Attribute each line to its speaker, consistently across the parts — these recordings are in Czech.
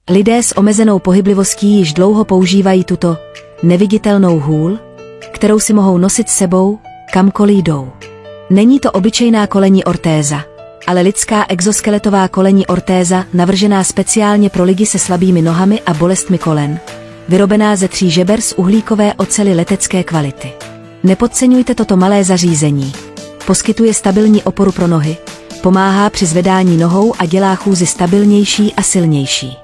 Speaker 1: Lidé s omezenou pohyblivostí již dlouho používají tuto neviditelnou hůl, kterou si mohou nosit s sebou, kamkoliv jdou. Není to obyčejná kolenní ortéza, ale lidská exoskeletová kolenní ortéza navržená speciálně pro lidi se slabými nohami a bolestmi kolen, vyrobená ze 3 žeber z uhlíkové oceli letecké kvality. Nepodceňujte toto malé zařízení. Poskytuje stabilní oporu pro nohy, pomáhá při zvedání nohou a dělá chůzi stabilnější a silnější.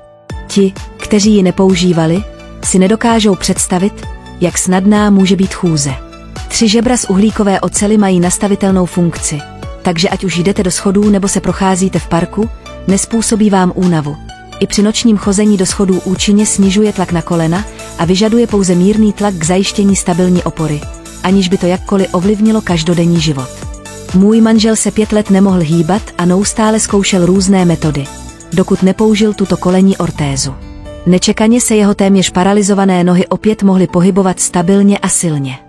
Speaker 1: Ti, kteří ji nepoužívali, si nedokážou představit, jak snadná může být chůze. 3 žebra z uhlíkové oceli mají nastavitelnou funkci, takže ať už jdete do schodů nebo se procházíte v parku, nespůsobí vám únavu. I při nočním chození do schodů účinně snižuje tlak na kolena a vyžaduje pouze mírný tlak k zajištění stabilní opory, aniž by to jakkoliv ovlivnilo každodenní život. Můj manžel se 5 let nemohl hýbat a neustále zkoušel různé metody, dokud nepoužil tuto kolenní ortézu. Nečekaně se jeho téměř paralyzované nohy opět mohly pohybovat stabilně a silně.